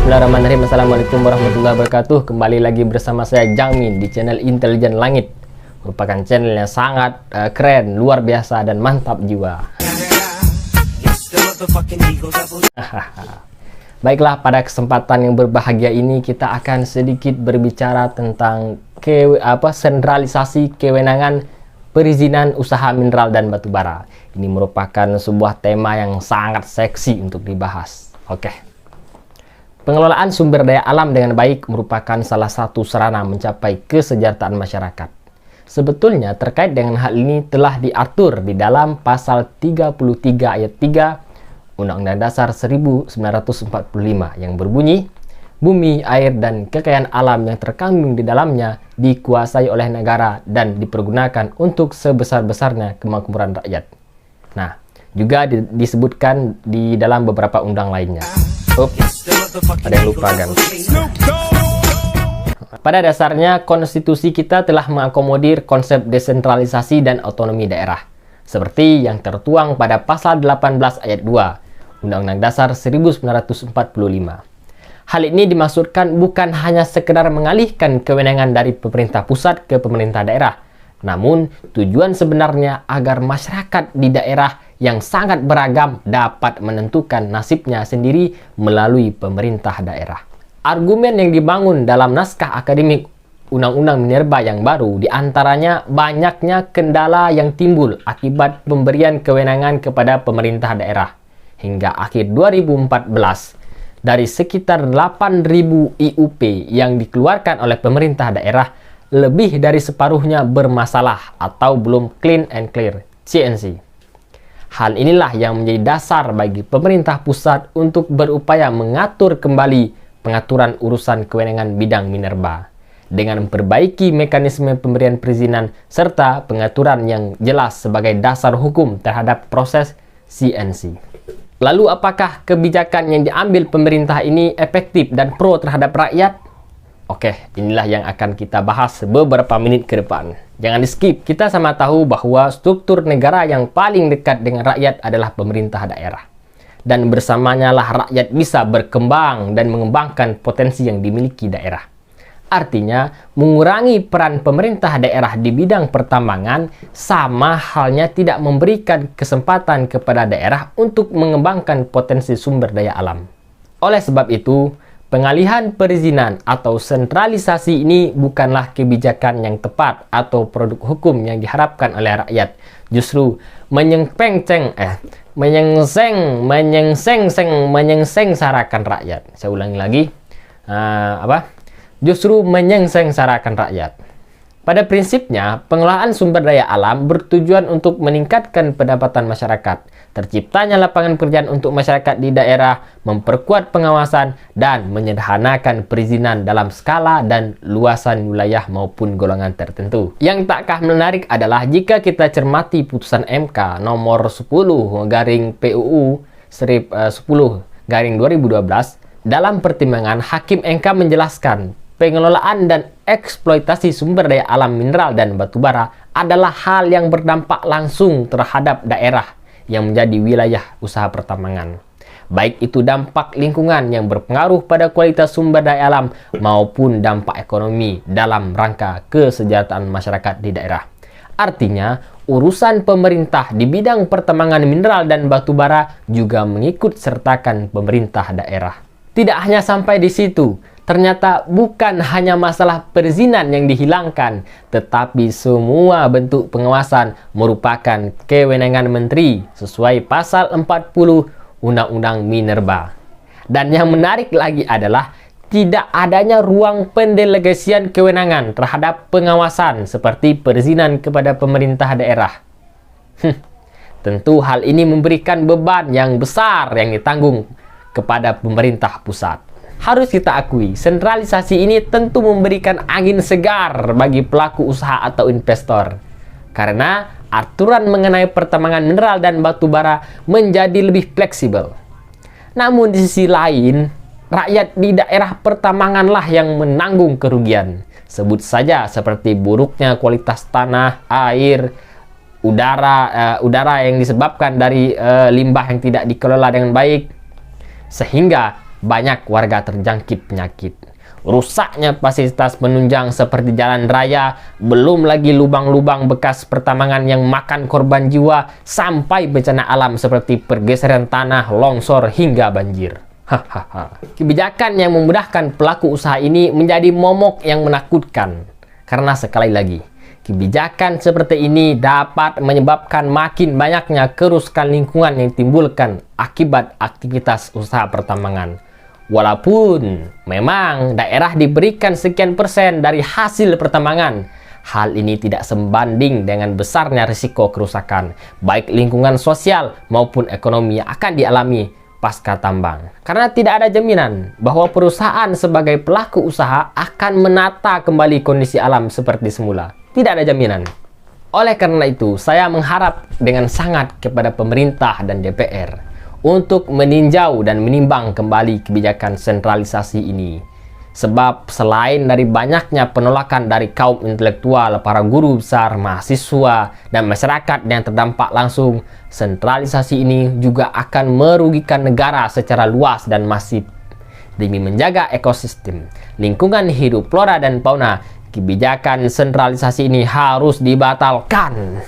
Bismillahirrahmanirrahim. Assalamualaikum warahmatullahi wabarakatuh. Kembali lagi bersama saya Jangmin di channel Intelijen Langit. Merupakan channel yang sangat keren, luar biasa dan mantap jiwa. Baiklah, pada kesempatan yang berbahagia ini kita akan sedikit berbicara tentang sentralisasi kewenangan perizinan usaha mineral dan batu bara. Ini merupakan sebuah tema yang sangat seksi untuk dibahas. Oke. Pengelolaan sumber daya alam dengan baik merupakan salah satu sarana mencapai kesejahteraan masyarakat. Sebetulnya terkait dengan hal ini telah diatur di dalam pasal 33 ayat 3 Undang-Undang Dasar 1945 yang berbunyi, bumi, air, dan kekayaan alam yang terkandung di dalamnya dikuasai oleh negara dan dipergunakan untuk sebesar-besarnya kemakmuran rakyat. Nah, juga disebutkan di dalam beberapa undang lainnya. Ada yang lupa kan? Pada dasarnya, konstitusi kita telah mengakomodir konsep desentralisasi dan otonomi daerah, seperti yang tertuang pada pasal 18 ayat 2 Undang-Undang Dasar 1945. Hal ini dimaksudkan bukan hanya sekedar mengalihkan kewenangan dari pemerintah pusat ke pemerintah daerah, namun tujuan sebenarnya agar masyarakat di daerah yang sangat beragam dapat menentukan nasibnya sendiri melalui pemerintah daerah. Argumen yang dibangun dalam naskah akademik Undang-Undang Minerba yang baru diantaranya banyaknya kendala yang timbul akibat pemberian kewenangan kepada pemerintah daerah. Hingga akhir 2014, dari sekitar 8.000 IUP yang dikeluarkan oleh pemerintah daerah, lebih dari separuhnya bermasalah atau belum clean and clear, CNC. Hal inilah yang menjadi dasar bagi pemerintah pusat untuk berupaya mengatur kembali pengaturan urusan kewenangan bidang minerba dengan memperbaiki mekanisme pemberian perizinan serta pengaturan yang jelas sebagai dasar hukum terhadap proses CNC. Lalu apakah kebijakan yang diambil pemerintah ini efektif dan pro terhadap rakyat? Oke, inilah yang akan kita bahas beberapa menit ke depan. Jangan di skip, kita sama tahu bahwa struktur negara yang paling dekat dengan rakyat adalah pemerintah daerah. Dan bersamanya lah rakyat bisa berkembang dan mengembangkan potensi yang dimiliki daerah. Artinya, mengurangi peran pemerintah daerah di bidang pertambangan sama halnya tidak memberikan kesempatan kepada daerah untuk mengembangkan potensi sumber daya alam. Oleh sebab itu, pengalihan perizinan atau sentralisasi ini bukanlah kebijakan yang tepat atau produk hukum yang diharapkan oleh rakyat. Justru menyengseng-sarakan rakyat. Saya ulangi lagi. Justru menyengseng-sarakan rakyat. Pada prinsipnya, pengelolaan sumber daya alam bertujuan untuk meningkatkan pendapatan masyarakat, terciptanya lapangan pekerjaan untuk masyarakat di daerah, memperkuat pengawasan, dan menyederhanakan perizinan dalam skala dan luasan wilayah maupun golongan tertentu. Yang tak kalah menarik adalah jika kita cermati putusan MK nomor 10/10/2012, dalam pertimbangan Hakim MK menjelaskan pengelolaan dan eksploitasi sumber daya alam mineral dan batu bara adalah hal yang berdampak langsung terhadap daerah yang menjadi wilayah usaha pertambangan. Baik itu dampak lingkungan yang berpengaruh pada kualitas sumber daya alam maupun dampak ekonomi dalam rangka kesejahteraan masyarakat di daerah. Artinya, urusan pemerintah di bidang pertambangan mineral dan batu bara juga mengikut sertakan pemerintah daerah. Tidak hanya sampai di situ, ternyata bukan hanya masalah perizinan yang dihilangkan, tetapi semua bentuk pengawasan merupakan kewenangan menteri sesuai pasal 40 Undang-Undang Minerba. Dan yang menarik lagi adalah tidak adanya ruang pendelegasian kewenangan terhadap pengawasan seperti perizinan kepada pemerintah daerah. Tentu hal ini memberikan beban yang besar yang ditanggung kepada pemerintah pusat. Harus kita akui, sentralisasi ini tentu memberikan angin segar bagi pelaku usaha atau investor. Karena aturan mengenai pertambangan mineral dan batu bara menjadi lebih fleksibel. Namun di sisi lain, rakyat di daerah pertambanganlah yang menanggung kerugian. Sebut saja seperti buruknya kualitas tanah, air, udara yang disebabkan dari limbah yang tidak dikelola dengan baik. Sehingga banyak warga terjangkit penyakit. Rusaknya fasilitas penunjang seperti jalan raya, belum lagi lubang-lubang bekas pertambangan yang makan korban jiwa, sampai bencana alam seperti pergeseran tanah, longsor, hingga banjir. Kebijakan yang memudahkan pelaku usaha ini menjadi momok yang menakutkan. Karena sekali lagi, kebijakan seperti ini dapat menyebabkan makin banyaknya kerusakan lingkungan yang ditimbulkan akibat aktivitas usaha pertambangan. Walaupun memang daerah diberikan sekian persen dari hasil pertambangan, hal ini tidak sebanding dengan besarnya risiko kerusakan, baik lingkungan sosial maupun ekonomi yang akan dialami pasca tambang. Karena tidak ada jaminan bahwa perusahaan sebagai pelaku usaha akan menata kembali kondisi alam seperti semula. Tidak ada jaminan. Oleh karena itu, saya mengharap dengan sangat kepada pemerintah dan DPR untuk meninjau dan menimbang kembali kebijakan sentralisasi ini. Sebab selain dari banyaknya penolakan dari kaum intelektual, para guru besar, mahasiswa, dan masyarakat yang terdampak langsung, sentralisasi ini juga akan merugikan negara secara luas dan masif. Demi menjaga ekosistem, lingkungan hidup flora dan fauna, kebijakan sentralisasi ini harus dibatalkan.